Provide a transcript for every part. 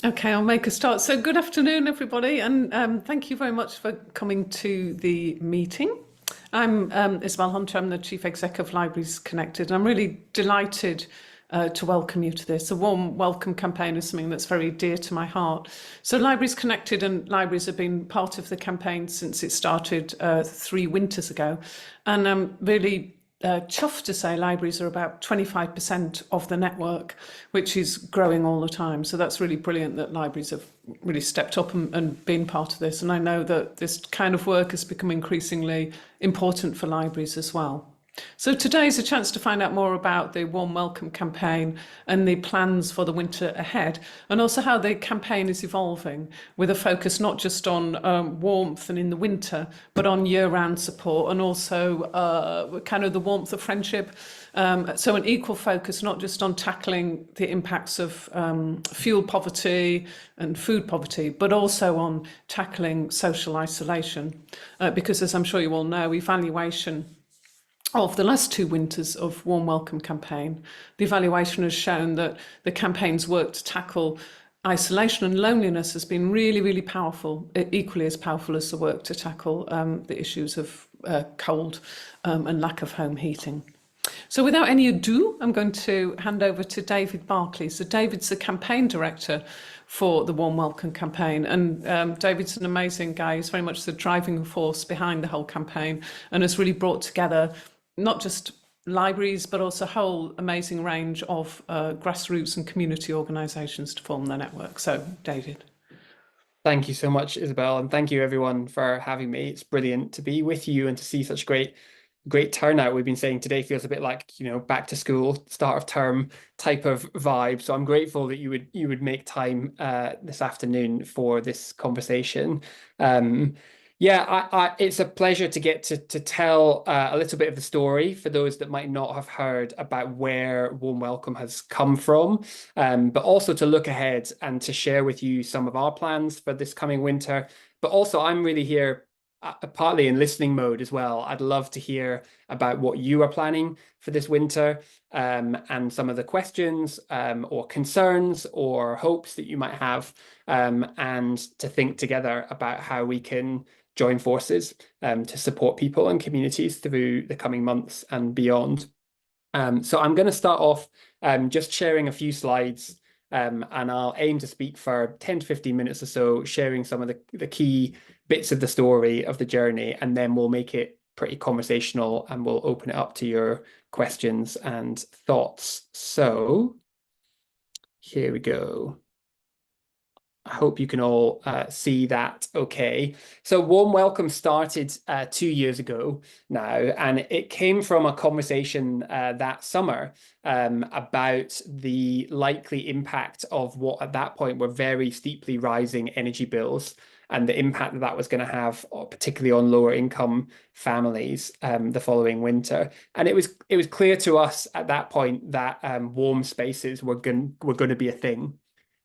Okay, I'll make a start. So, good afternoon, everybody, and thank you very much for coming to the meeting. I'm Isabel Hunter, I'm the Chief Exec of Libraries Connected, and I'm really delighted to welcome you to this. A warm welcome campaign is something that's very dear to my heart. So, Libraries Connected and libraries have been part of the campaign since it started 3 winters ago, and I'm really chuffed to say libraries are about 25% of the network, which is growing all the time. So that's really brilliant that libraries have really stepped up and been part of this. And I know that this kind of work has become increasingly important for libraries as well. So today is a chance to find out more about the Warm Welcome campaign and the plans for the winter ahead, and also how the campaign is evolving with a focus not just on warmth and in the winter, but on year-round support and also kind of the warmth of friendship. So an equal focus not just on tackling the impacts of fuel poverty and food poverty, but also on tackling social isolation. Because as I'm sure you all know, evaluation of the last 2 winters of Warm Welcome campaign, the evaluation has shown that the campaign's work to tackle isolation and loneliness has been really, really powerful, equally as powerful as the work to tackle the issues of cold and lack of home heating. So without any ado, I'm going to hand over to David Barclay. So David's the campaign director for the Warm Welcome campaign. And David's an amazing guy. He's very much the driving force behind the whole campaign and has really brought together not just libraries, but also a whole amazing range of grassroots and community organisations to form their network. So, David. Thank you so much, Isabel, and thank you everyone for having me. It's brilliant to be with you and to see such great turnout. We've been saying today feels a bit like, back to school, start of term type of vibe. So I'm grateful that you would make time this afternoon for this conversation. Yeah, it's a pleasure to get to tell a little bit of the story for those that might not have heard about where Warm Welcome has come from, but also to look ahead and to share with you some of our plans for this coming winter. But also, I'm really here partly in listening mode as well. I'd love to hear about what you are planning for this winter, and some of the questions or concerns or hopes that you might have, and to think together about how we can join forces to support people and communities through the coming months and beyond. So I'm going to start off just sharing a few slides, and I'll aim to speak for 10 to 15 minutes or so, sharing some of the key bits of the story of the journey, and then we'll make it pretty conversational and we'll open it up to your questions and thoughts. So here we go. I hope you can all see that okay. So Warm Welcome started 2 years ago now, and it came from a conversation that summer about the likely impact of what at that point were very steeply rising energy bills and the impact that that was going to have, particularly on lower income families the following winter. And it was clear to us at that point that warm spaces were going to be a thing.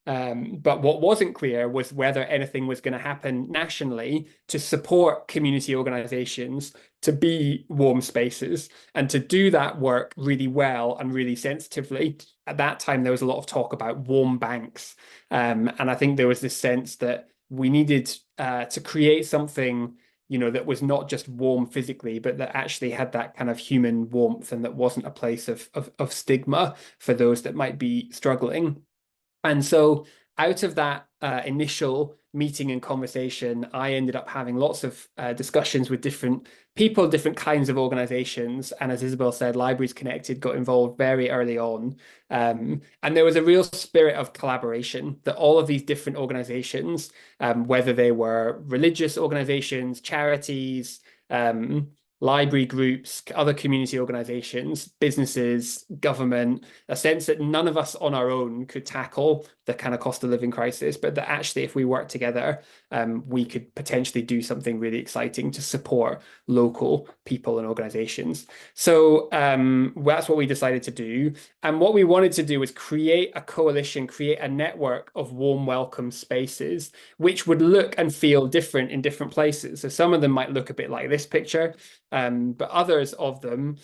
But what wasn't clear was whether anything was going to happen nationally to support community organizations to be warm spaces and to do that work really well and really sensitively. At that time, there was a lot of talk about warm banks. And I think there was this sense that we needed to create something, that was not just warm physically, but that actually had that kind of human warmth and that wasn't a place of stigma for those that might be struggling. And so out of that initial meeting and conversation, I ended up having lots of discussions with different people, different kinds of organizations. And as Isabel said, Libraries Connected got involved very early on. And there was a real spirit of collaboration that all of these different organizations, whether they were religious organizations, charities, library groups, other community organizations, businesses, government, a sense that none of us on our own could tackle the kind of cost of living crisis, but that actually if we work together, we could potentially do something really exciting to support local people and organizations. So that's what we decided to do. And what we wanted to do was create a coalition, create a network of warm welcome spaces, which would look and feel different in different places. So some of them might look a bit like this picture, but others of them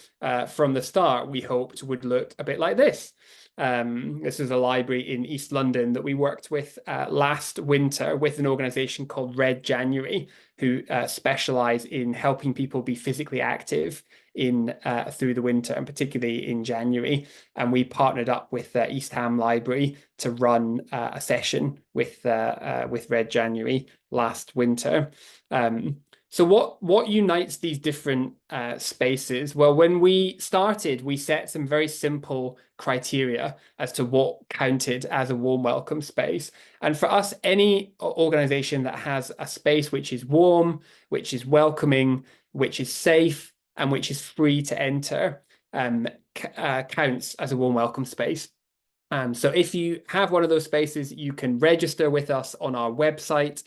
from the start, we hoped would look a bit like this. This is a library in East London that we worked with last winter with an organization called Red January, who specialize in helping people be physically active in through the winter, and particularly in January. And we partnered up with East Ham Library to run a session with Red January last winter. So what unites these different spaces? Well, when we started, we set some very simple criteria as to what counted as a warm welcome space. And for us, any organization that has a space which is warm, which is welcoming, which is safe, and which is free to enter, counts as a warm welcome space. So if you have one of those spaces, you can register with us on our website,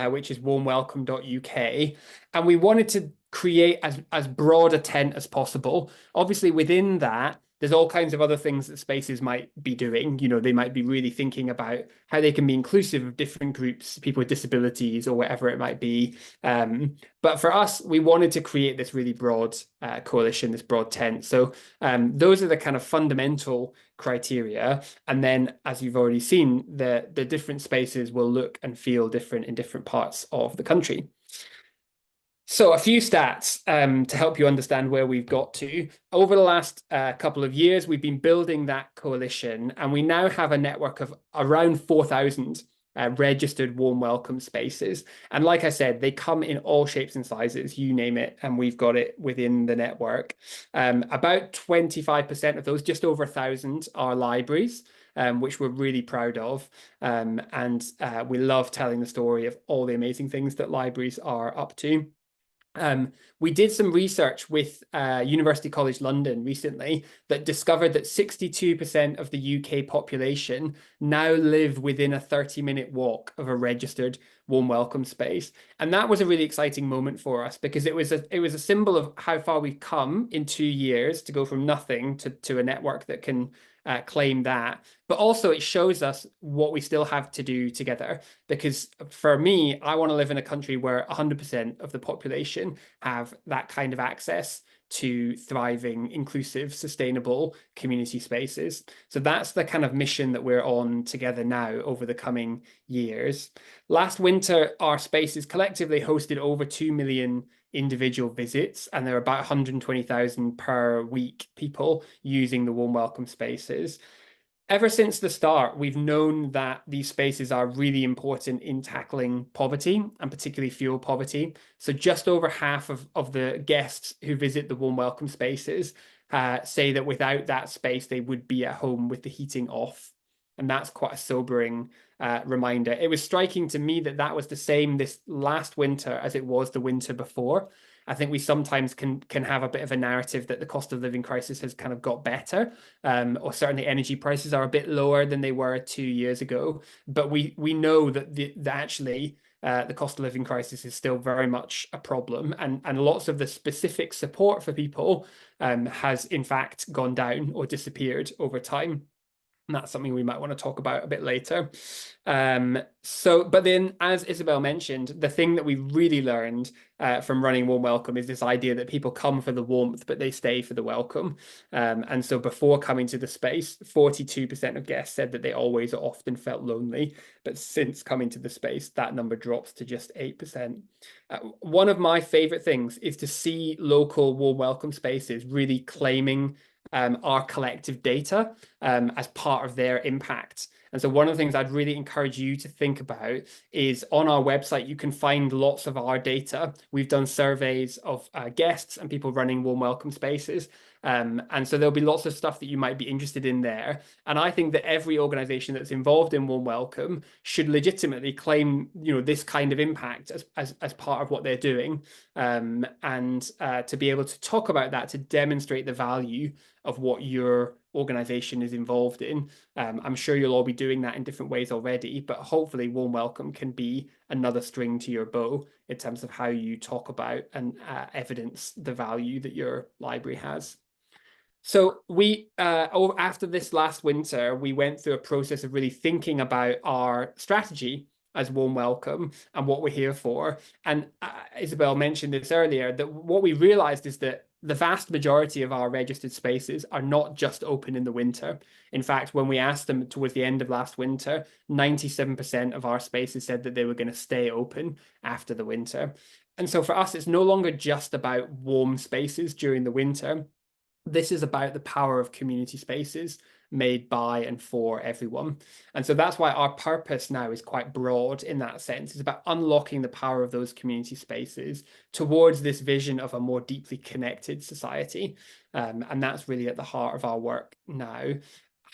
which is warmwelcome.uk. And we wanted to create as broad a tent as possible. Obviously, within that, there's all kinds of other things that spaces might be doing. You know, they might be really thinking about how they can be inclusive of different groups, people with disabilities or whatever it might be. But for us, we wanted to create this really broad coalition, this broad tent. So those are the kind of fundamental criteria. And then, as you've already seen, the different spaces will look and feel different in different parts of the country. So a few stats to help you understand where we've got to. Over the last couple of years, we've been building that coalition, and we now have a network of around 4,000 registered warm welcome spaces. And like I said, they come in all shapes and sizes, you name it, and we've got it within the network. About 25% of those, just over 1,000, are libraries. Which we're really proud of. And we love telling the story of all the amazing things that libraries are up to. We did some research with University College London recently that discovered that 62% of the UK population now live within a 30-minute walk of a registered warm welcome space. And that was a really exciting moment for us because it was a symbol of how far we've come in 2 years to go from nothing to a network that can claim that. But also it shows us what we still have to do together. Because for me, I want to live in a country where 100% of the population have that kind of access to thriving, inclusive, sustainable community spaces. So that's the kind of mission that we're on together now over the coming years. Last winter, our spaces collectively hosted over 2 million individual visits, and there are about 120,000 per week people using the warm welcome spaces. Ever since the start, we've known that these spaces are really important in tackling poverty, and particularly fuel poverty. So just over half of the guests who visit the warm welcome spaces say that without that space, they would be at home with the heating off. And that's quite a sobering reminder. It was striking to me that that was the same this last winter as it was the winter before. I think we sometimes can have a bit of a narrative that the cost of living crisis has kind of got better, or certainly energy prices are a bit lower than they were 2 years ago. But we know that actually the cost of living crisis is still very much a problem, and lots of the specific support for people has in fact gone down or disappeared over time. And that's something we might want to talk about a bit later. But then, as Isabel mentioned, the thing that we really learned from running Warm Welcome is this idea that people come for the warmth, but they stay for the welcome. And so before coming to the space, 42% of guests said that they always or often felt lonely. But since coming to the space, that number drops to just 8%. One of my favorite things is to see local Warm Welcome spaces really claiming our collective data as part of their impact. And so one of the things I'd really encourage you to think about is on our website, you can find lots of our data. We've done surveys of guests and people running warm welcome spaces. And so there'll be lots of stuff that you might be interested in there. And I think that every organization that's involved in Warm Welcome should legitimately claim, this kind of impact as part of what they're doing. And to be able to talk about that, to demonstrate the value of what your organization is involved in. I'm sure you'll all be doing that in different ways already, but hopefully Warm Welcome can be another string to your bow in terms of how you talk about and evidence the value that your library has. So we, after this last winter, we went through a process of really thinking about our strategy as Warm Welcome and what we're here for. And Isabel mentioned this earlier, that what we realized is that the vast majority of our registered spaces are not just open in the winter. In fact, when we asked them towards the end of last winter, 97% of our spaces said that they were going to stay open after the winter. And so for us, it's no longer just about warm spaces during the winter. This is about the power of community spaces made by and for everyone. And so that's why our purpose now is quite broad in that sense. It's about unlocking the power of those community spaces towards this vision of a more deeply connected society. And that's really at the heart of our work now.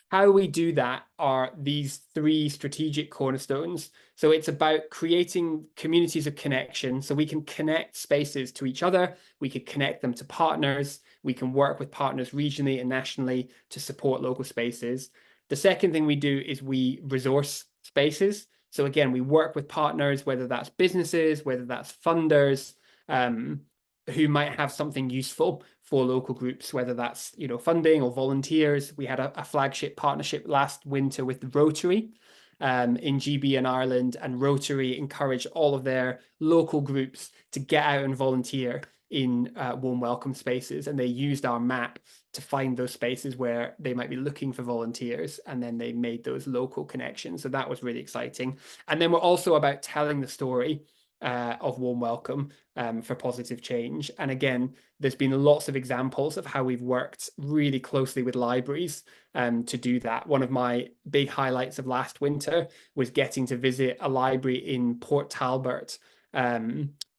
How we do that are these three strategic cornerstones. So it's about creating communities of connection so we can connect spaces to each other, we could connect them to partners, we can work with partners regionally and nationally to support local spaces. The second thing we do is we resource spaces. So again, we work with partners, whether that's businesses, whether that's funders, who might have something useful for local groups, whether that's funding or volunteers. We had a flagship partnership last winter with the Rotary in GB in Ireland, and Rotary encouraged all of their local groups to get out and volunteer in warm welcome spaces, and they used our map to find those spaces where they might be looking for volunteers, and then they made those local connections. So that was really exciting. And then we're also about telling the story of warm welcome for positive change. And again, there's been lots of examples of how we've worked really closely with libraries to do that. One of my big highlights of last winter was getting to visit a library in Port Talbot,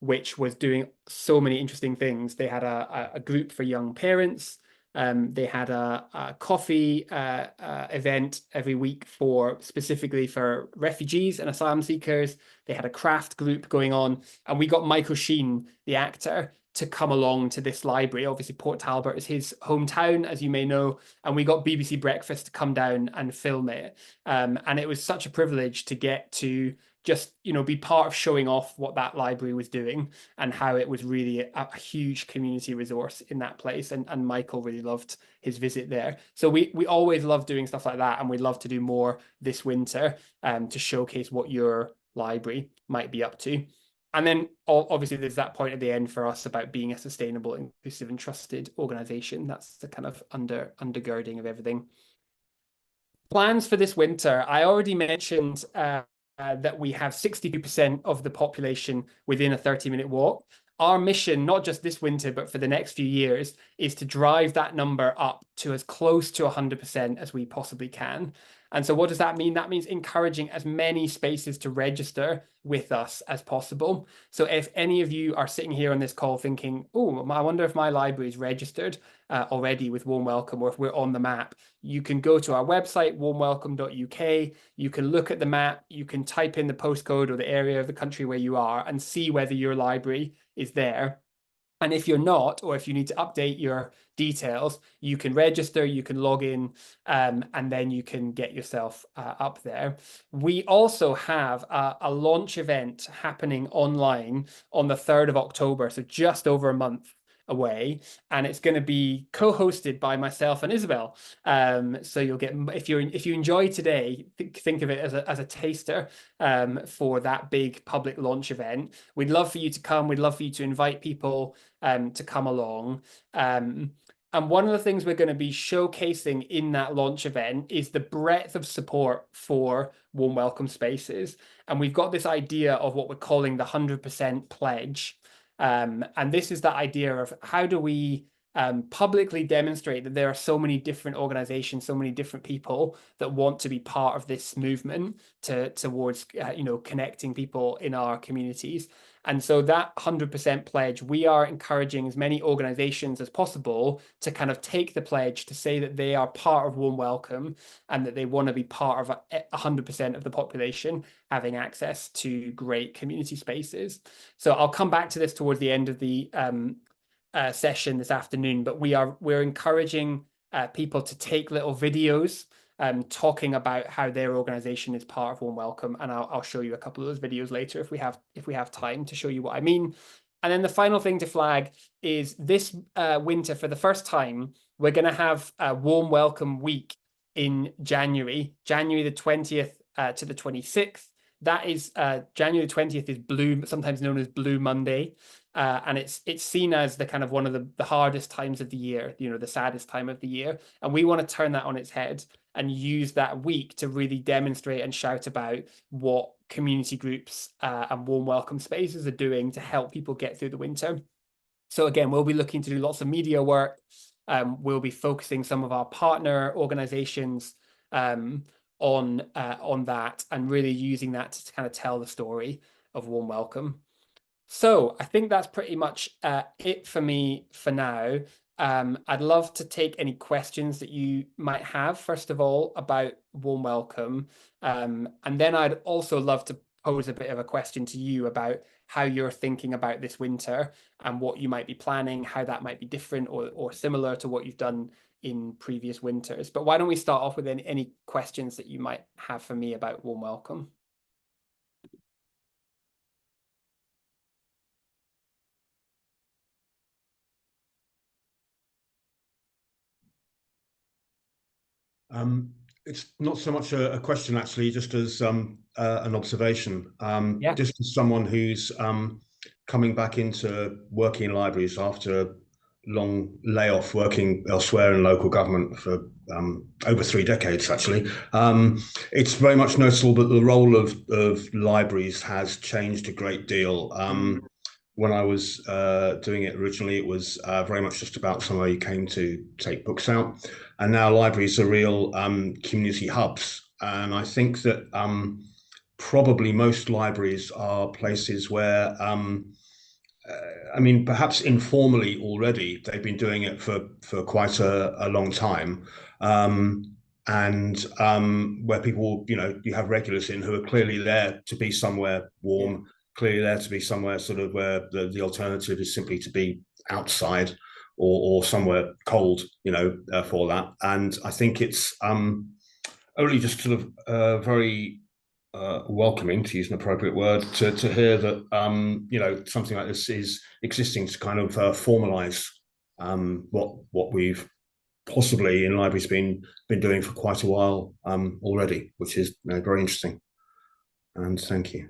which was doing so many interesting things. They had a group for young parents. They had a coffee event every week specifically for refugees and asylum seekers. They had a craft group going on, and we got Michael Sheen, the actor, to come along to this library. Obviously, Port Talbot is his hometown, as you may know, and we got BBC Breakfast to come down and film it. And it was such a privilege to get to just be part of showing off what that library was doing and how it was really a huge community resource in that place. And Michael really loved his visit there. So we always love doing stuff like that, and we'd love to do more this winter to showcase what your library might be up to. And then obviously there's that point at the end for us about being a sustainable, inclusive and trusted organization. That's the kind of undergirding of everything. Plans for this winter. I already mentioned that we have 62% of the population within a 30-minute walk. Our mission, not just this winter, but for the next few years, is to drive that number up to as close to 100% as we possibly can. And so what does that mean? That means encouraging as many spaces to register with us as possible. So if any of you are sitting here on this call thinking, oh, I wonder if my library is registered already with Warm Welcome, or if we're on the map, you can go to our website, warmwelcome.uk. You can look at the map, you can type in the postcode or the area of the country where you are and see whether your library is there. And if you're not, or if you need to update your details, you can register, you can log in, and then you can get yourself up there. We also have a launch event happening online on the 3rd of October, so just over a month away, and it's going to be co-hosted by myself and Isabel. So you'll get, if you enjoy today, think of it as a taster for that big public launch event. We'd love for you to come. We'd love for you to invite people to come along. And one of the things we're going to be showcasing in that launch event is the breadth of support for warm welcome spaces. And we've got this idea of what we're calling the 100% pledge. And this is that idea of how do we publicly demonstrate that there are so many different organizations, so many different people that want to be part of this movement towards connecting people in our communities. And so that 100% pledge, we are encouraging as many organizations as possible to kind of take the pledge to say that they are part of Warm Welcome and that they want to be part of 100% of the population having access to great community spaces. So I'll come back to this towards the end of the session this afternoon, but we're encouraging people to take little videos talking about how their organization is part of Warm Welcome, and I'll show you a couple of those videos later if we have time to show you what I mean. And then the final thing to flag is this winter, for the first time, we're going to have a Warm Welcome week in January the 20th to the 26th. That is January 20th is sometimes known as Blue Monday. and it's seen as the kind of one of the hardest times of the year, the saddest time of the year. And we want to turn that on its head and use that week to really demonstrate and shout about what community groups and warm welcome spaces are doing to help people get through the winter. So again, we'll be looking to do lots of media work. We'll be focusing some of our partner organizations on that, and really using that to kind of tell the story of warm welcome. So I think that's pretty much it for me for now. I'd love to take any questions that you might have, first of all, about warm welcome. And then I'd also love to pose a bit of a question to you about how you're thinking about this winter and what you might be planning, how that might be different or similar to what you've done in previous winters. But why don't we start off with any questions that you might have for me about warm welcome? It's not so much a question, actually, just as an observation. Yeah. Just as someone who's coming back into working in libraries after a long layoff working elsewhere in local government for over 3 decades, actually. It's very much noticeable that the role of libraries has changed a great deal. When I was doing it originally, it was very much just about somewhere you came to take books out. And now libraries are real community hubs. And I think that probably most libraries are places where, I mean, perhaps informally already, they've been doing it for quite a long time. And where people, you have regulars in who are clearly there to be somewhere warm, clearly there to be somewhere sort of where the alternative is simply to be outside or somewhere cold, for that. And I think it's only just sort of very welcoming, to use an appropriate word, to hear that something like this is existing to kind of formalize what we've possibly in libraries been doing for quite a while already, which is very interesting. And thank you.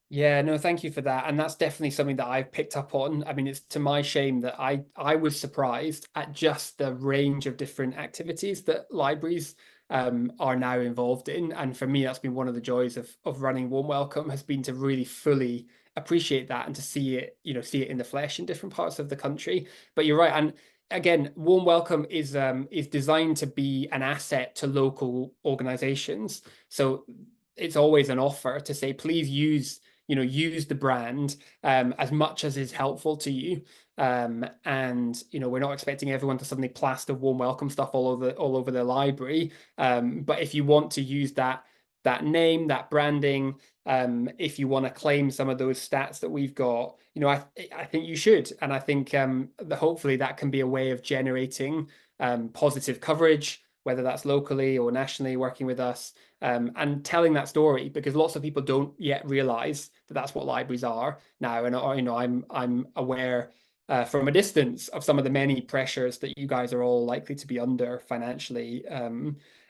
Yeah, no, thank you for that. And that's definitely something that I've picked up on. I mean, it's to my shame that I was surprised at just the range of different activities that libraries are now involved in. And for me, that's been one of the joys of running Warm Welcome, has been to really fully appreciate that and to see it, see it in the flesh in different parts of the country. But you're right. And again, Warm Welcome is designed to be an asset to local organizations. So it's always an offer to say, please use the brand as much as is helpful to you. And we're not expecting everyone to suddenly plaster warm welcome stuff all over their library. But if you want to use that name, that branding, if you want to claim some of those stats that we've got, I think you should. And I think hopefully that can be a way of generating positive coverage, whether that's locally or nationally, working with us, and telling that story, because lots of people don't yet realize that that's what libraries are now. And I'm aware from a distance of some of the many pressures that you guys are all likely to be under financially.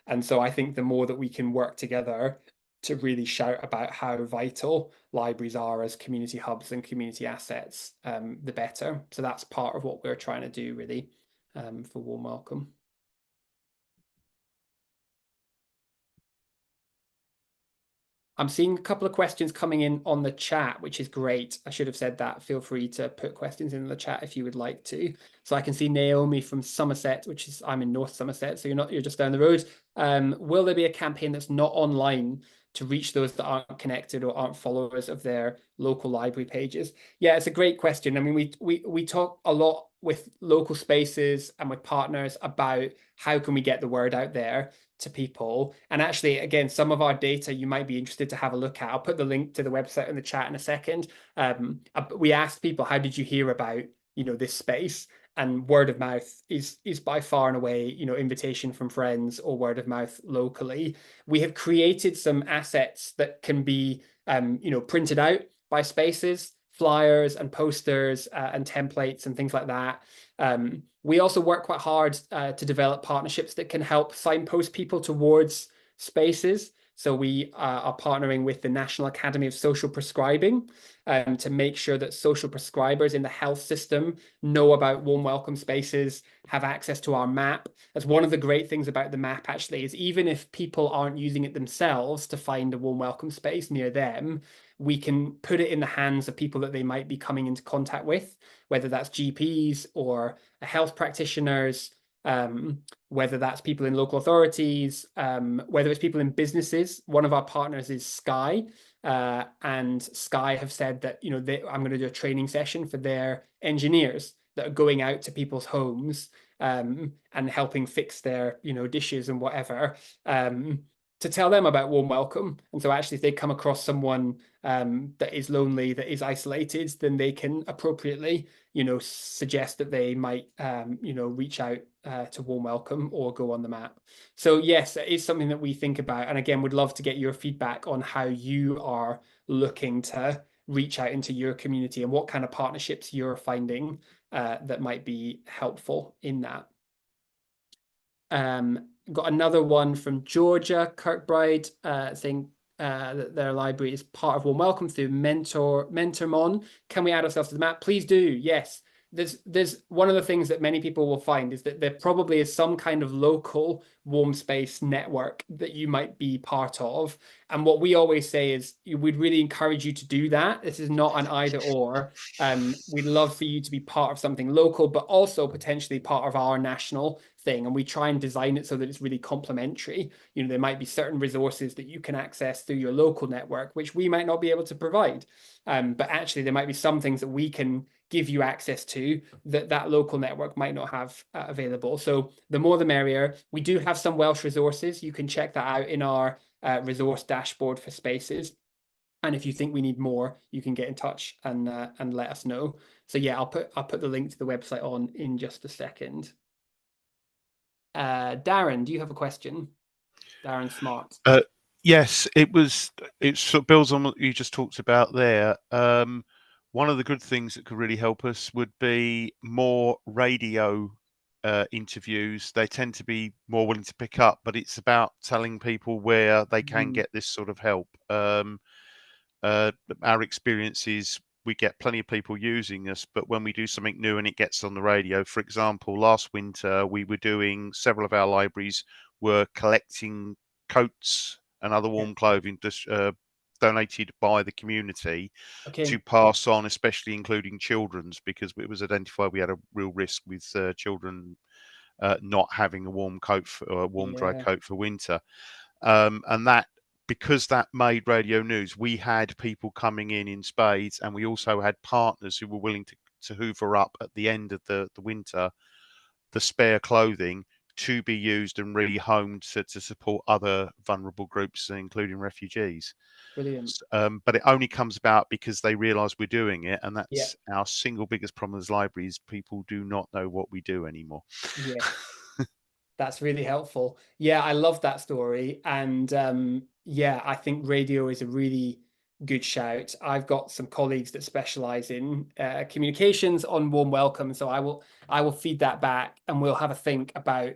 And so I think the more that we can work together to really shout about how vital libraries are as community hubs and community assets, the better. So that's part of what we're trying to do, really, for Warm Welcome. I'm seeing a couple of questions coming in on the chat, which is great. I should have said that. Feel free to put questions in the chat if you would like to. So I can see Naomi from Somerset, which is, I'm in North Somerset, so you're just down the road. Will there be a campaign that's not online to reach those that aren't connected or aren't followers of their local library pages? Yeah, it's a great question. I mean, we talk a lot with local spaces and with partners about how can we get the word out there to people. And actually, again, some of our data you might be interested to have a look at. I'll put the link to the website in the chat in a second. We asked people, how did you hear about this space? And word of mouth is by far and away, invitation from friends or word of mouth locally. We have created some assets that can be printed out by spaces, flyers and posters and templates and things like that. We also work quite hard to develop partnerships that can help signpost people towards spaces. So we are partnering with the National Academy of Social Prescribing to make sure that social prescribers in the health system know about warm welcome spaces, have access to our map. That's one of the great things about the map, actually, is even if people aren't using it themselves to find a warm welcome space near them, we can put it in the hands of people that they might be coming into contact with, whether that's GPs or health practitioners, whether that's people in local authorities, whether it's people in businesses. One of our partners is Sky, and Sky have said that, you know, I'm going to do a training session for their engineers that are going out to people's homes and helping fix their, you know, dishes and whatever, to tell them about warm welcome. And so actually, if they come across someone that is lonely, that is isolated, then they can appropriately, you know, suggest that they might, you know, reach out to warm welcome or go on the map. So yes, it is something that we think about. And again, would love to get your feedback on how you are looking to reach out into your community and what kind of partnerships you're finding that might be helpful in that. Got another one from Georgia, Kirkbride, saying that their library is part of Warm Welcome through Mentormon. Can we add ourselves to the map? Please do. Yes. There's one of the things that many people will find is that there probably is some kind of local warm space network that you might be part of. And what we always say is we'd really encourage you to do that. This is not an either or. We'd love for you to be part of something local, but also potentially part of our national thing. And we try and design it so that it's really complementary. You know, there might be certain resources that you can access through your local network, which we might not be able to provide. But actually, there might be some things that we can give you access to that local network might not have available. So the more the merrier. We do have some Welsh resources. You can check that out in our resource dashboard for spaces. And if you think we need more, you can get in touch and let us know. So yeah, I'll put the link to the website on in just a second. Darren, do you have a question? Darren Smart. Yes, it sort of builds on what you just talked about there. One of the good things that could really help us would be more radio interviews. They tend to be more willing to pick up, but it's about telling people where they can get this sort of help. Our experience is we get plenty of people using us, but when we do something new and it gets on the radio, for example, last winter we were doing, several of our libraries were collecting coats and other warm clothing donated by the community to pass on, especially including children's, because it was identified we had a real risk with children not having a warm coat or a warm dry coat for winter. And that, because that made radio news, we had people coming in spades, and we also had partners who were willing to hoover up at the end of the winter the spare clothing to be used and rehomed to support other vulnerable groups, including refugees. Brilliant. But it only comes about because they realise we're doing it, and that's our single biggest problem as libraries. People do not know what we do anymore. Yeah. That's really helpful. Yeah, I love that story. And yeah, I think radio is a really good shout. I've got some colleagues that specialize in communications on warm welcome. So I will feed that back, and we'll have a think about,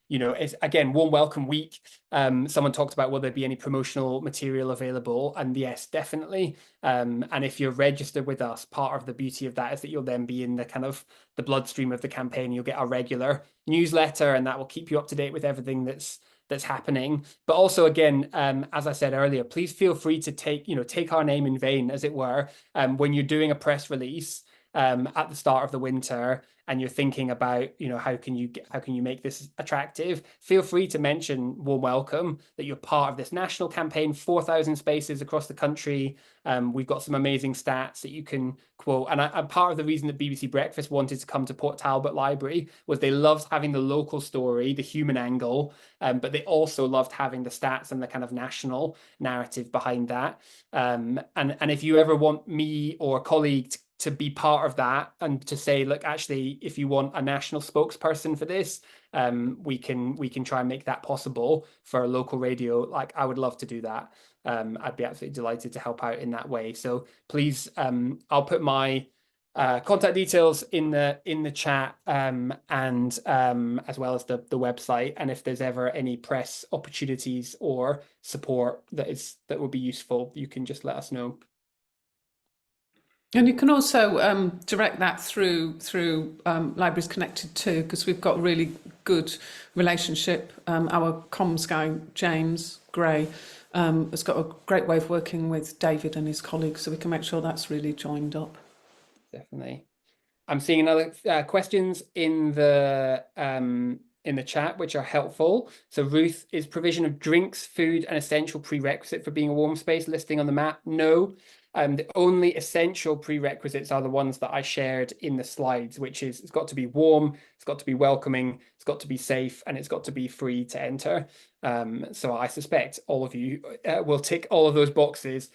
you know, it's again warm welcome week. Someone talked about will there be any promotional material available? And yes, definitely. And if you're registered with us, part of the beauty of that is that you'll then be in the kind of the bloodstream of the campaign. You'll get our regular newsletter, and that will keep you up to date with everything that's happening. But also, again, as I said earlier, please feel free to take our name in vain, as it were, when you're doing a press release at the start of the winter and you're thinking about, you know, how can you make this attractive, feel free to mention Warm Welcome, that you're part of this national campaign, 4,000 spaces across the country. We've got some amazing stats that you can quote. And part of the reason that BBC Breakfast wanted to come to Port Talbot Library was they loved having the local story, the human angle, but they also loved having the stats and the kind of national narrative behind that. And if you ever want me or a colleague to be part of that and to say, look, actually, if you want a national spokesperson for this, we can try and make that possible for a local radio. Like, I would love to do that. I'd be absolutely delighted to help out in that way. So please, I'll put my contact details in the chat, and as well as the website. And if there's ever any press opportunities or support that would be useful, you can just let us know. And you can also direct that through Libraries Connected too, because we've got a really good relationship. Our comms guy, James Gray, has got a great way of working with David and his colleagues, so we can make sure that's really joined up. Definitely. I'm seeing another questions in the chat, which are helpful. So Ruth, is provision of drinks, food an essential prerequisite for being a warm space listing on the map? No. The only essential prerequisites are the ones that I shared in the slides, which is it's got to be warm, it's got to be welcoming, it's got to be safe, and it's got to be free to enter. So I suspect all of you will tick all of those boxes.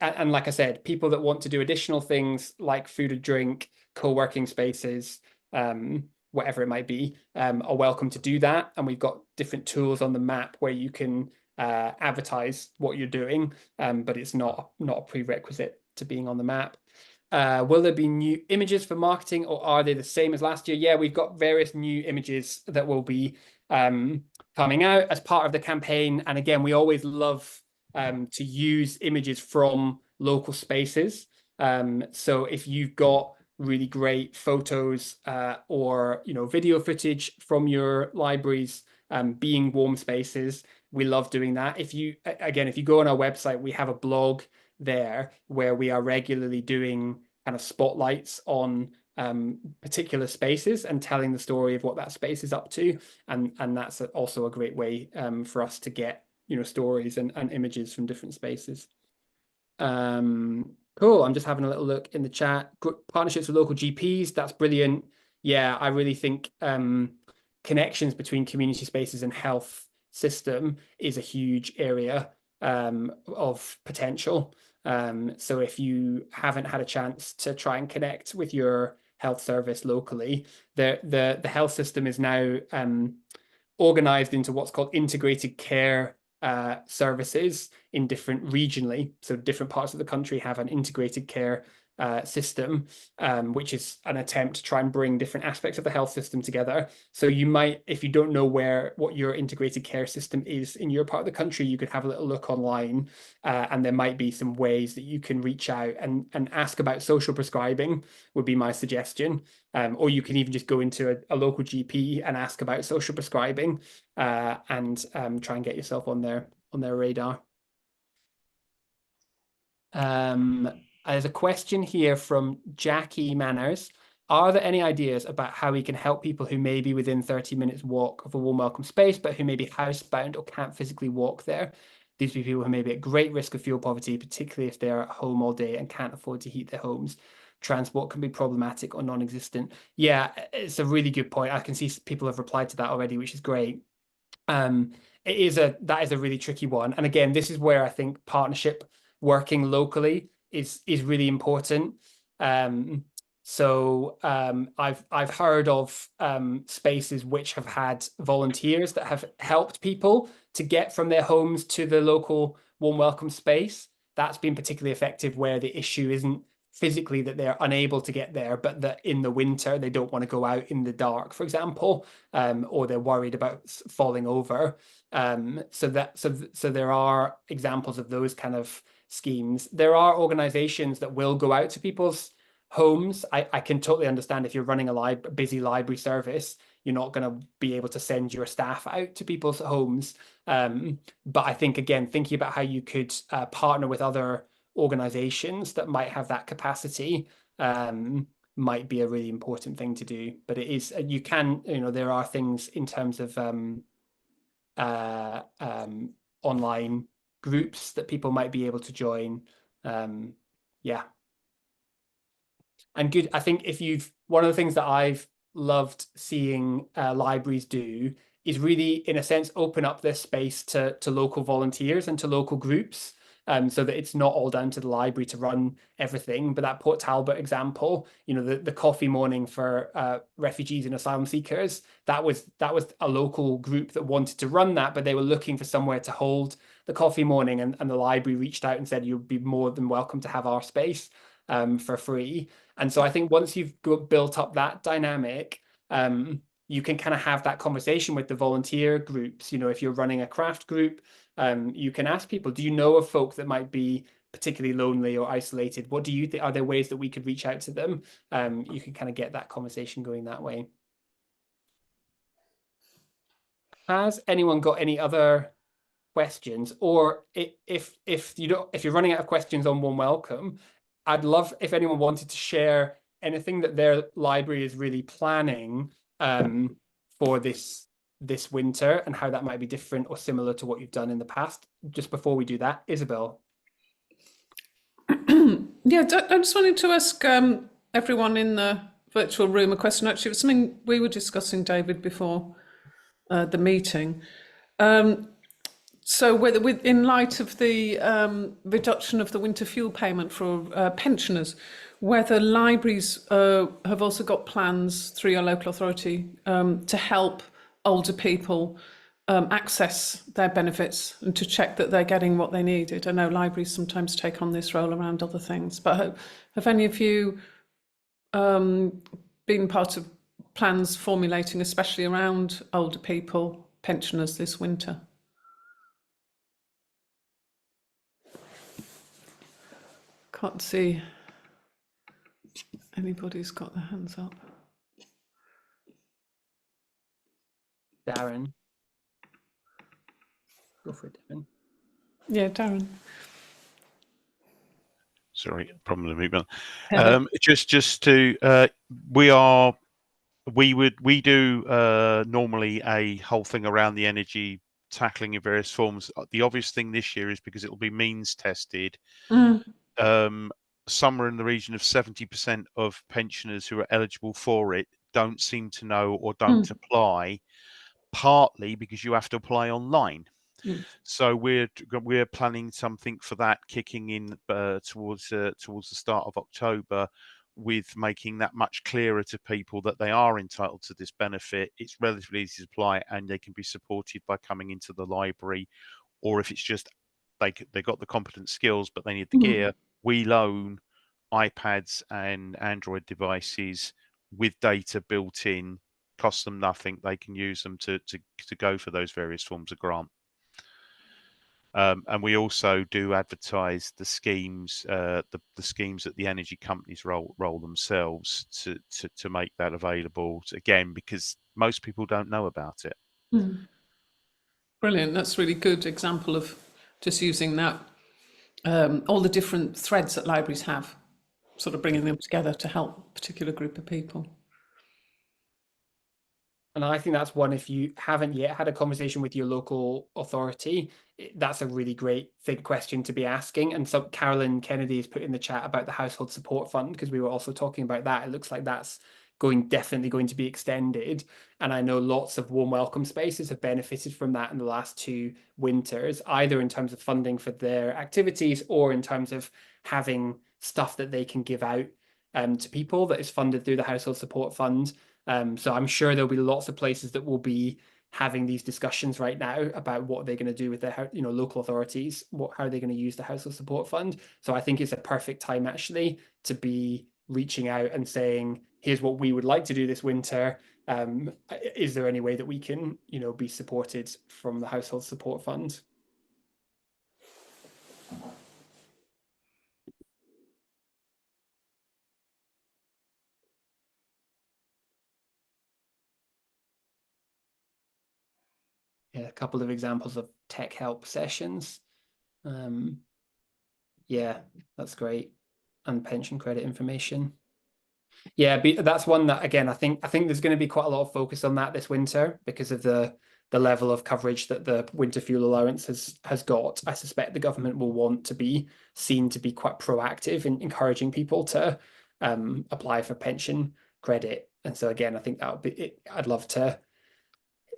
And like I said, people that want to do additional things like food and drink, co-working spaces, whatever it might be, are welcome to do that. And we've got different tools on the map where you can advertise what you're doing, but it's not a prerequisite to being on the map. Will there be new images for marketing, or are they the same as last year? Yeah, we've got various new images that will be coming out as part of the campaign. And again, we always love to use images from local spaces. So if you've got really great photos or video footage from your libraries being warm spaces, we love doing that. If you go on our website, we have a blog there where we are regularly doing kind of spotlights on particular spaces and telling the story of what that space is up to, and that's also a great way for us to get stories and images from different spaces. Cool. I'm just having a little look in the chat. Partnerships with local GPs, that's brilliant. Yeah, I really think connections between community spaces and health system is a huge area of potential. So if you haven't had a chance to try and connect with your health service locally, the health system is now organized into what's called integrated care services in regionally. So different parts of the country have an integrated care system, which is an attempt to try and bring different aspects of the health system together. So you might, if you don't know what your integrated care system is in your part of the country, you could have a little look online, and there might be some ways that you can reach out and ask about social prescribing, would be my suggestion. Or you can even just go into a local GP and ask about social prescribing, and try and get yourself on their radar. There's a question here from Jackie Manners. Are there any ideas about how we can help people who may be within 30 minutes walk of a warm welcome space, but who may be housebound or can't physically walk there? These are people who may be at great risk of fuel poverty, particularly if they're at home all day and can't afford to heat their homes. Transport can be problematic or non-existent. Yeah, it's a really good point. I can see people have replied to that already, which is great. That is a really tricky one. And again, this is where I think partnership working locally is really important. So I've heard of spaces which have had volunteers that have helped people to get from their homes to the local warm welcome space. That's been particularly effective where the issue isn't physically that they're unable to get there, but that in the winter they don't want to go out in the dark, for example, or they're worried about falling over. So there are examples of those kind of schemes. There are organizations that will go out to people's homes. I can totally understand if you're running a busy library service, you're not going to be able to send your staff out to people's homes. But I think, again, thinking about how you could partner with other organizations that might have that capacity might be a really important thing to do. But it is, you can, there are things in terms of online groups that people might be able to join. Yeah. And good, I think one of the things that I've loved seeing libraries do is really, in a sense, open up this space to local volunteers and to local groups, so that it's not all down to the library to run everything. But that Port Talbot example, the coffee morning for refugees and asylum seekers, that was a local group that wanted to run that, but they were looking for somewhere to hold the coffee morning, and the library reached out and said, you'd be more than welcome to have our space. for free. And so I think once you've built up that dynamic, you can kind of have that conversation with the volunteer groups. You know, if you're running a craft group, you can ask people, do you know of folk that might be particularly lonely or isolated? What do you think? Are there ways that we could reach out to them? You can kind of get that conversation going that way. Has anyone got any other questions? Or if you're running out of questions on Warm Welcome, I'd love if anyone wanted to share anything that their library is really planning for this winter, and how that might be different or similar to what you've done in the past. Just before we do that, Isabel. Yeah, I just wanted to ask everyone in the virtual room a question. Actually, it was something we were discussing, David, before the meeting. So whether in light of the reduction of the winter fuel payment for pensioners, whether libraries have also got plans through your local authority to help older people access their benefits and to check that they're getting what they needed. I know libraries sometimes take on this role around other things, but have any of you been part of plans formulating, especially around older people, pensioners this winter? Can't see anybody's got their hands up. Darren. Go for it, Darren. Yeah, Darren. Sorry, problem with the mute button. Just to we do normally a whole thing around the energy tackling in various forms. The obvious thing this year is because it will be means tested. Somewhere in the region of 70% of pensioners who are eligible for it don't seem to know or don't apply, partly because you have to apply online. So we're planning something for that, kicking in towards the start of October, with making that much clearer to people that they are entitled to this benefit. It's relatively easy to apply, and they can be supported by coming into the library, or if it's just they got the competent skills but they need the gear, we loan iPads and Android devices with data built in, cost them nothing. They can use them to go for those various forms of grant. And we also do advertise the schemes, the schemes that the energy companies roll themselves to make that available. Again, because most people don't know about it. Brilliant. That's a really good example of just using that, all the different threads that libraries have, sort of bringing them together to help a particular group of people. And I think that's one, if you haven't yet had a conversation with your local authority, that's a really great big question to be asking. And so Carolyn Kennedy has put in the chat about the Household Support Fund, because we were also talking about that. It looks like that's definitely going to be extended. And I know lots of Warm Welcome spaces have benefited from that in the last 2 winters, either in terms of funding for their activities or in terms of having stuff that they can give out to people that is funded through the Household Support Fund. So I'm sure there'll be lots of places that will be having these discussions right now about what they're going to do with their, local authorities, how are they going to use the Household Support Fund. So I think it's a perfect time actually to be reaching out and saying, here's what we would like to do this winter. Is there any way that we can, be supported from the Household Support Fund? Yeah, a couple of examples of tech help sessions. Yeah, that's great. And pension credit information. Yeah, that's one that, again, I think there's going to be quite a lot of focus on that this winter because of the level of coverage that the winter fuel allowance has got. I suspect the government will want to be seen to be quite proactive in encouraging people to apply for pension credit. And so again, I think that would be it. I'd love to,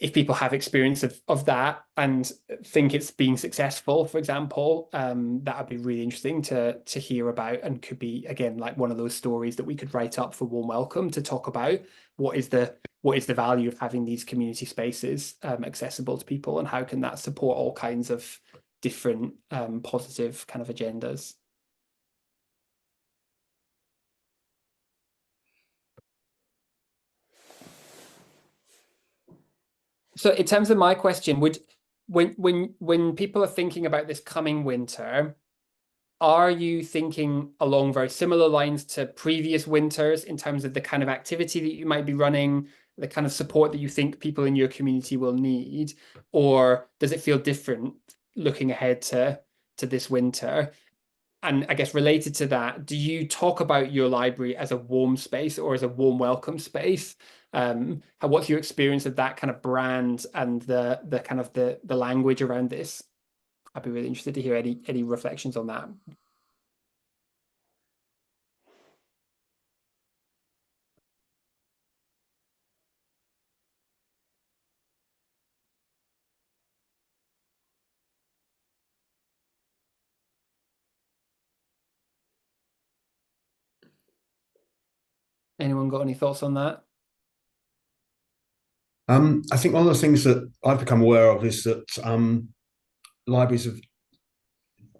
if people have experience of that and think it's been successful, for example, that would be really interesting to hear about, and could be, again, like one of those stories that we could write up for Warm Welcome to talk about what is the value of having these community spaces accessible to people, and how can that support all kinds of different positive kind of agendas. So in terms of my question, when people are thinking about this coming winter, are you thinking along very similar lines to previous winters in terms of the kind of activity that you might be running, the kind of support that you think people in your community will need, or does it feel different looking ahead to this winter? And I guess related to that, do you talk about your library as a warm space or as a warm welcome space? What's your experience of that kind of brand and the kind of the language around this? I'd be really interested to hear any reflections on that. Anyone got any thoughts on that? I think one of the things that I've become aware of is that libraries have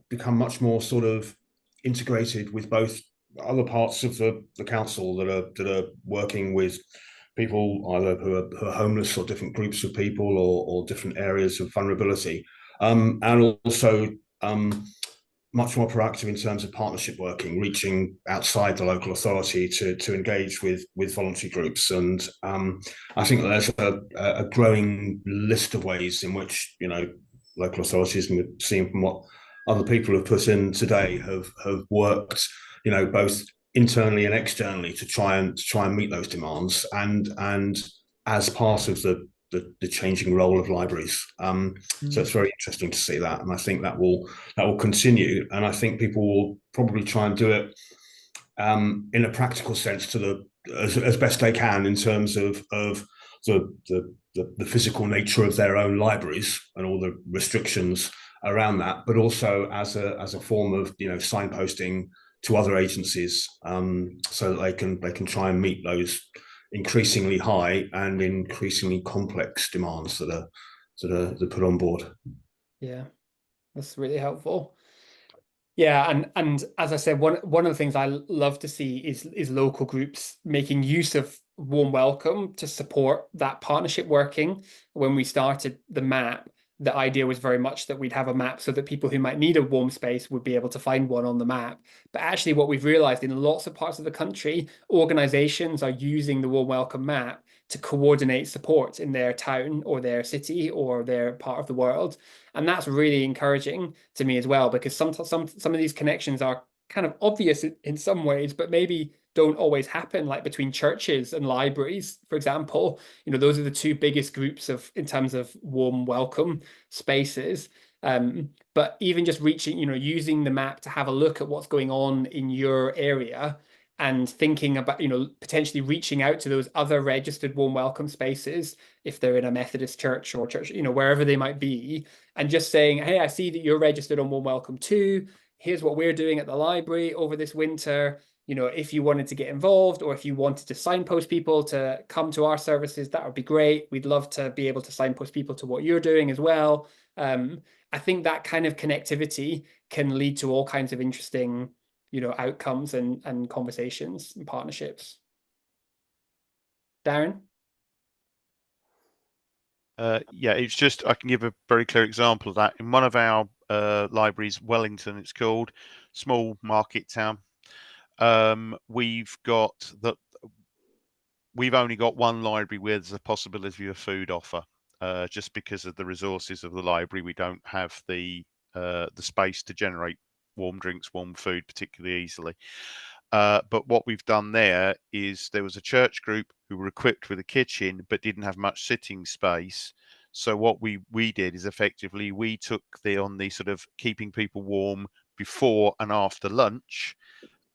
become much more sort of integrated with both other parts of the council that are working with people either who are homeless or different groups of people or different areas of vulnerability, and also much more proactive in terms of partnership working, reaching outside the local authority to engage with voluntary groups. And I think there's a growing list of ways in which, you know, local authorities, and we've seen from what other people have put in today, have worked, you know, both internally and externally to try and meet those demands, and as part of the changing role of libraries. So it's very interesting to see that, and I think that will continue. And I think people will probably try and do it in a practical sense to as best they can in terms of the physical nature of their own libraries and all the restrictions around that, but also as a form of, you know, signposting to other agencies, so that they can try and meet those increasingly high and increasingly complex demands that are put on board. Yeah, that's really helpful. Yeah, and as I said, one of the things I love to see is local groups making use of warm welcome to support that partnership working. When we started the map, the idea was very much that we'd have a map so that people who might need a warm space would be able to find one on the map. But actually what we've realized in lots of parts of the country, organizations are using the warm welcome map to coordinate support in their town or their city or their part of the world. And that's really encouraging to me as well, because some of these connections are kind of obvious in some ways, but maybe don't always happen, like between churches and libraries, for example. You know, those are the two biggest groups in terms of warm welcome spaces. But even just reaching, you know, using the map to have a look at what's going on in your area and thinking about, you know, potentially reaching out to those other registered warm welcome spaces, if they're in a Methodist church or church, you know, wherever they might be, and just saying, hey, I see that you're registered on Warm Welcome too. Here's what we're doing at the library over this winter. You know, if you wanted to get involved or if you wanted to signpost people to come to our services, that would be great. We'd love to be able to signpost people to what you're doing as well. I think that kind of connectivity can lead to all kinds of interesting, you know, outcomes and conversations and partnerships. Darren? Yeah, it's just, I can give a very clear example of that. In one of our libraries, Wellington, it's called, small market town. We've only got one library where there's a possibility of a food offer. Just because of the resources of the library, we don't have the space to generate warm drinks, warm food particularly easily. But what we've done there is there was a church group who were equipped with a kitchen but didn't have much sitting space. So what we did is effectively we took on the sort of keeping people warm before and after lunch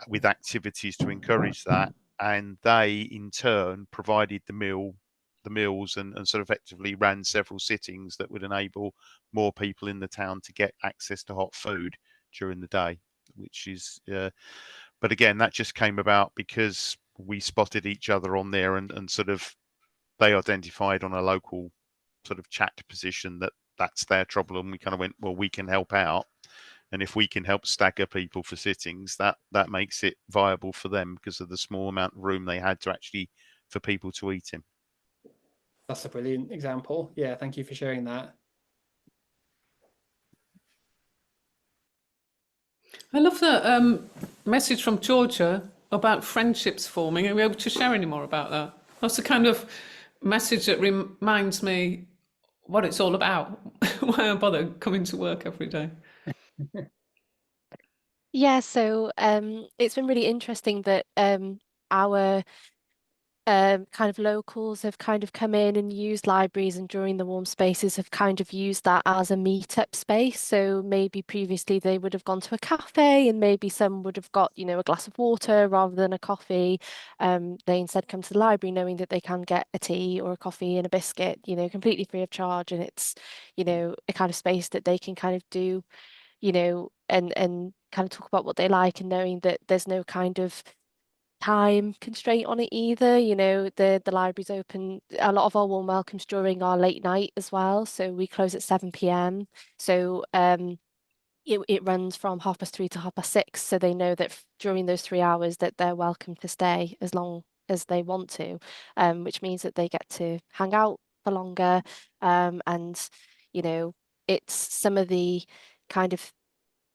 with activities to encourage that, and they in turn provided the meals and sort of effectively ran several sittings that would enable more people in the town to get access to hot food during the day, which is but again, that just came about because we spotted each other on there, and sort of they identified on a local sort of chat position that that's their trouble, and we kind of went, well, we can help out, and if we can help stagger people for sittings, that makes it viable for them because of the small amount of room they had to actually for people to eat in. That's a brilliant example. Yeah, thank you for sharing that. I love the message from Georgia about friendships forming. Are we able to share any more about that? That's the kind of message that reminds me what it's all about, why I bother coming to work every day. Yeah, so it's been really interesting that our kind of locals have kind of come in and used libraries, and during the warm spaces have kind of used that as a meetup space. So maybe previously they would have gone to a cafe, and maybe some would have got, a glass of water rather than a coffee. They instead come to the library knowing that they can get a tea or a coffee and a biscuit, completely free of charge. And it's, a kind of space that they can kind of do, and kind of talk about what they like, and knowing that there's no kind of time constraint on it either. The library's open a lot of our warm welcomes during our late night as well. So we close at 7 p.m. So it runs from 3:30 to 6:30. So they know that during those 3 hours that they're welcome to stay as long as they want to, which means that they get to hang out for longer. And it's some of the kind of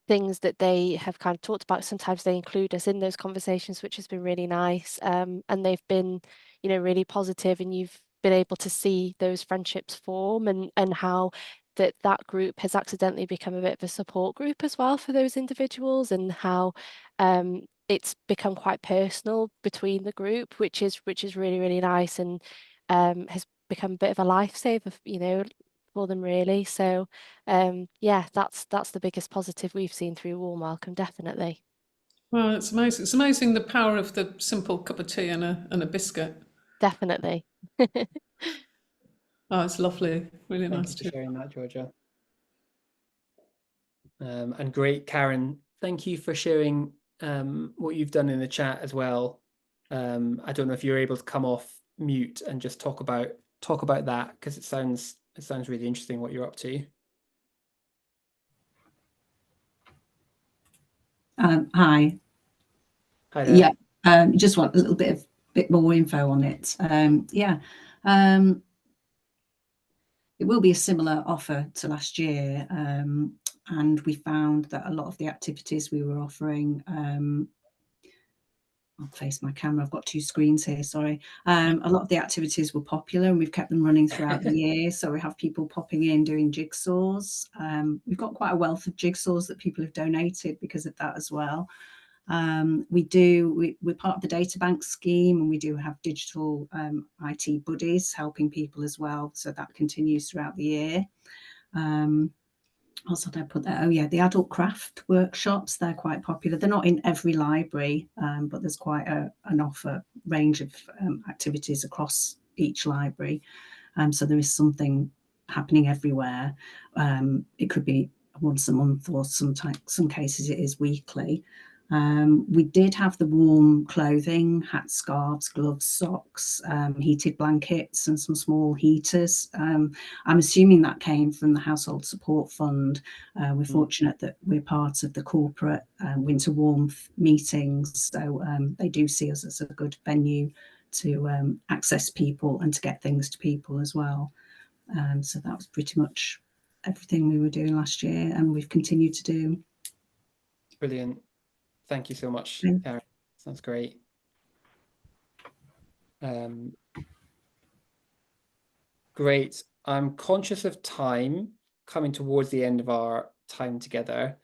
things that they have kind of talked about. Sometimes they include us in those conversations, which has been really nice. And they've been, really positive, and you've been able to see those friendships form, and how that group has accidentally become a bit of a support group as well for those individuals, and how it's become quite personal between the group, which is really, really nice, and has become a bit of a lifesaver, for them really. So yeah, that's the biggest positive we've seen through Warm Welcome, definitely. Well, it's amazing. It's amazing the power of the simple cup of tea and a biscuit. Definitely. Oh, it's lovely. Really Thank nice you for too. sharing that, Georgia. And great, Karen. Thank you for sharing what you've done in the chat as well. I don't know if you're able to come off mute and just talk about that, because it sounds really interesting what you're up to. Hi. Hi there. Yeah, just want a little bit more info on it. It will be a similar offer to last year, and we found that a lot of the activities we were offering, I'll face my camera, I've got two screens here, sorry. A lot of the activities were popular, and we've kept them running throughout the year. So we have people popping in doing jigsaws. We've got quite a wealth of jigsaws that people have donated because of that as well. We're part of the data bank scheme, and we do have digital IT buddies helping people as well. So that continues throughout the year. Also, did I put that? Oh yeah, the adult craft workshops, they're quite popular. They're not in every library, but there's quite an offer range of activities across each library. So there is something happening everywhere. It could be once a month, or some cases it is weekly. We did have the warm clothing, hats, scarves, gloves, socks, heated blankets, and some small heaters. I'm assuming that came from the Household Support Fund. We're fortunate that we're part of the corporate winter warmth meetings, so they do see us as a good venue to access people and to get things to people as well. So that was pretty much everything we were doing last year, and we've continued to do. Brilliant. Thank you so much, Karen. Sounds great. Great. I'm conscious of time, coming towards the end of our time together.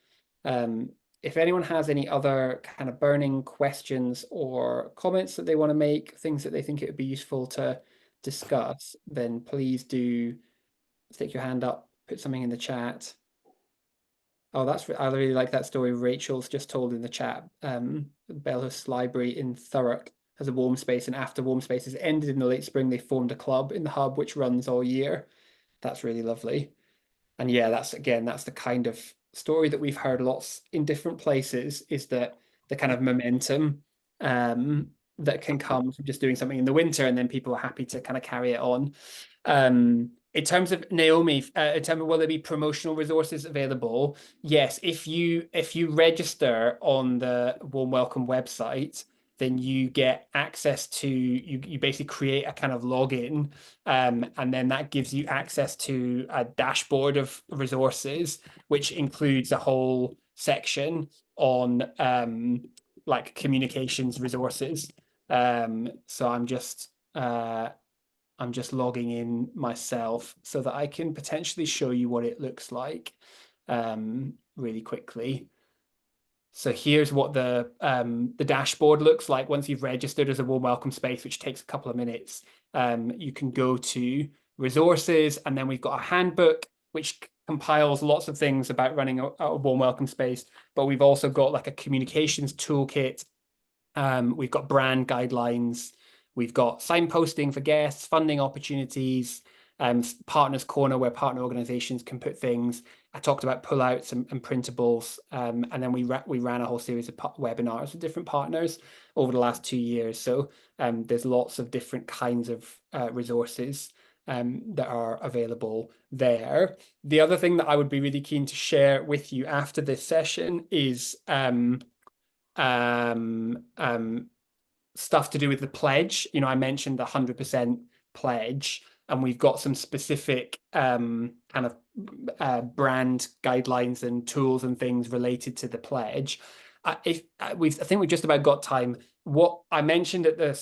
If anyone has any other kind of burning questions or comments that they want to make, things that they think it would be useful to discuss, then please do stick your hand up, put something in the chat. Oh, I really like that story Rachel's just told in the chat. Belhus Library in Thurrock has a warm space, and after warm spaces ended in the late spring, they formed a club in the hub which runs all year. That's really lovely. And yeah, that's the kind of story that we've heard lots in different places, is that the kind of momentum that can come from just doing something in the winter, and then people are happy to kind of carry it on. In terms of Naomi, in terms of will there be promotional resources available? Yes, if you register on the Warm Welcome website, then you get access to, you basically create a kind of login, and then that gives you access to a dashboard of resources, which includes a whole section on like communications resources. So I'm just logging in myself so that I can potentially show you what it looks like really quickly. So here's what the dashboard looks like once you've registered as a warm welcome space, which takes a couple of minutes. You can go to resources, and then we've got a handbook, which compiles lots of things about running a warm welcome space. But we've also got like a communications toolkit. We've got brand guidelines. We've got signposting for guests, funding opportunities, partners corner where partner organizations can put things. I talked about pullouts and printables, and then we ran a whole series of webinars with different partners over the last 2 years. So there's lots of different kinds of resources that are available there. The other thing that I would be really keen to share with you after this session is stuff to do with the pledge. You know, I mentioned the 100% pledge, and we've got some specific kind of brand guidelines and tools and things related to the pledge. I think we've just about got time. What I mentioned at the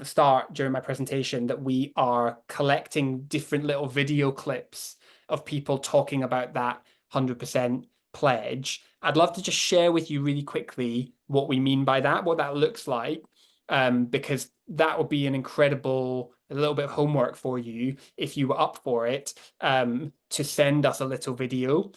start during my presentation, that we are collecting different little video clips of people talking about that 100% pledge. I'd love to just share with you really quickly what we mean by that, what that looks like, because that would be a little bit of homework for you if you were up for it, to send us a little video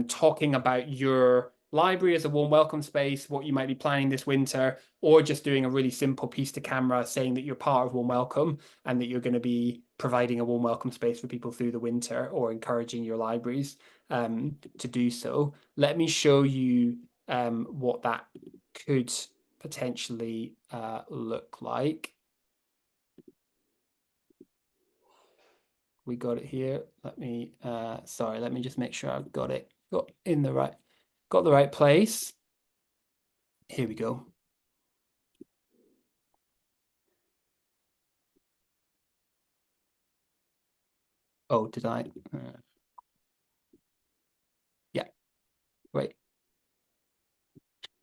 talking about your library as a warm welcome space, what you might be planning this winter, or just doing a really simple piece to camera saying that you're part of Warm Welcome and that you're going to be providing a warm welcome space for people through the winter, or encouraging your libraries to do so. Let me show you what that could potentially look like. We got it here. Let me let me just make sure I've got the right place. Here we go. Oh, did I? Yeah, right.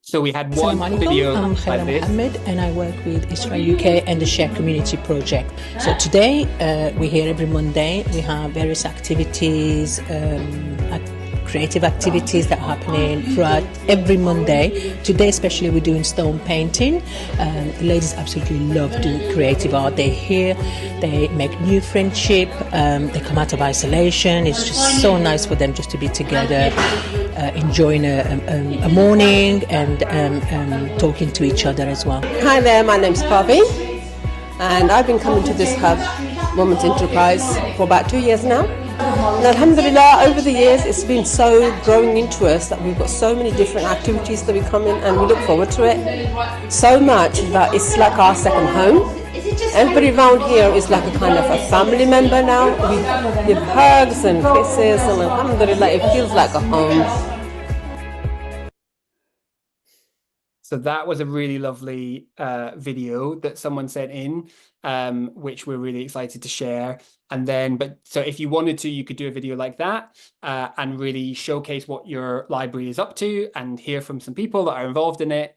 So we had one video. I'm Khaira Mohammed, and I work with Israel UK and the Share Community Project. So today, we're here every Monday. We have various activities, creative activities that are happening throughout every Monday. Today especially we're doing stone painting. The ladies absolutely love doing creative art. They're here, they make new friendship, they come out of isolation. It's just so nice for them just to be together, enjoying a morning and talking to each other as well. Hi there, my name's Bobby, and I've been coming to this hub, Women's Enterprise, for about 2 years now. And alhamdulillah, over the years it's been so growing into us that we've got so many different activities that we come in, and we look forward to it so much that it's like our second home. Everybody around here is like a kind of a family member now. We give hugs and kisses, and alhamdulillah, it feels like a home. So that was a really lovely video that someone sent in, which we're really excited to share. And then, so if you wanted to, you could do a video like that and really showcase what your library is up to and hear from some people that are involved in it.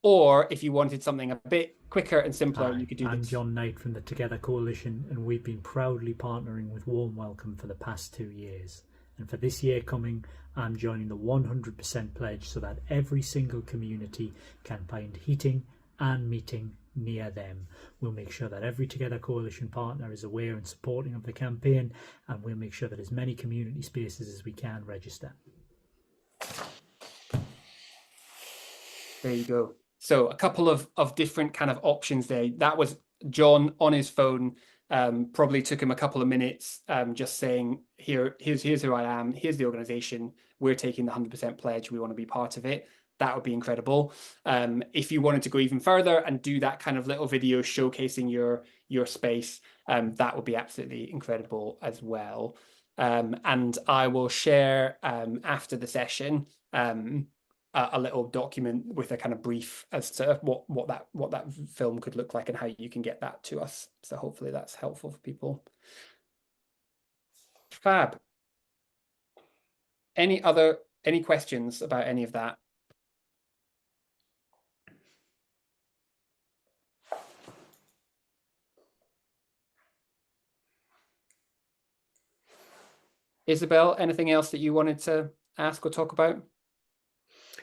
Or if you wanted something a bit quicker and simpler, you could do this. I'm John Knight from the Together Coalition, and we've been proudly partnering with Warm Welcome for the past 2 years. And for this year coming, I'm joining the 100% pledge so that every single community can find heating and meeting near them. We'll make sure that every Together Coalition partner is aware and supporting of the campaign, and we'll make sure that as many community spaces as we can register. There you go. So a couple of different kind of options there. That was John on his phone. Probably took him a couple of minutes, just saying, here's who I am, here's the organization, we're taking the 100% pledge, we want to be part of it. That would be incredible. If you wanted to go even further and do that kind of little video showcasing your space, that would be absolutely incredible as well. And I will share after the session a little document with a kind of brief as to what that film could look like and how you can get that to us. So hopefully that's helpful for people. Fab. Any questions about any of that? Isabel, anything else that you wanted to ask or talk about?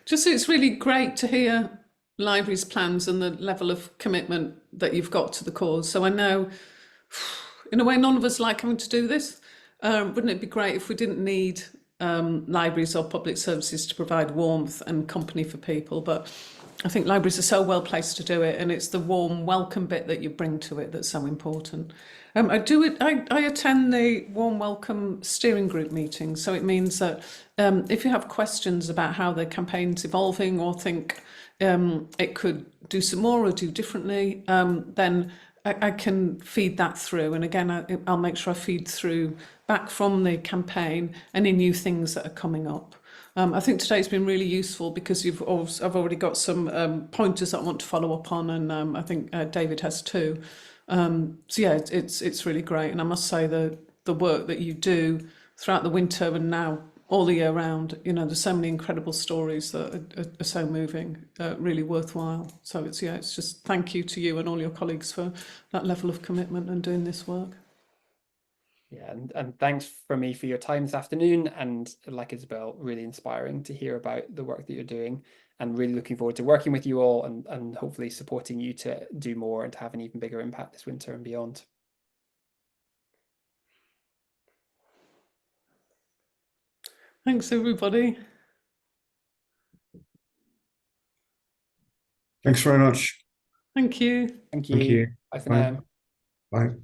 Just it's really great to hear libraries' plans and the level of commitment that you've got to the cause. So I know, in a way, none of us like having to do this. Wouldn't it be great if we didn't need libraries or public services to provide warmth and company for people? But I think libraries are so well placed to do it, and it's the warm welcome bit that you bring to it that's so important. I attend the warm welcome steering group meetings, so it means that if you have questions about how the campaign's evolving or think it could do some more or do differently, then I can feed that through. And again, I'll make sure I feed through back from the campaign any new things that are coming up. I think today's been really useful because I've already got some pointers that I want to follow up on, and I think David has too. So yeah, it's really great, and I must say the work that you do throughout the winter and now all the year round, you know, there's so many incredible stories that are so moving, really worthwhile. So it's just thank you to you and all your colleagues for that level of commitment and doing this work. Yeah, and thanks from me for your time this afternoon. And like Isabel, really inspiring to hear about the work that you're doing, and really looking forward to working with you all and hopefully supporting you to do more and to have an even bigger impact this winter and beyond. Thanks, everybody. Thanks very much. Thank you. Thank you. Thank you. Bye for Bye. now. Bye.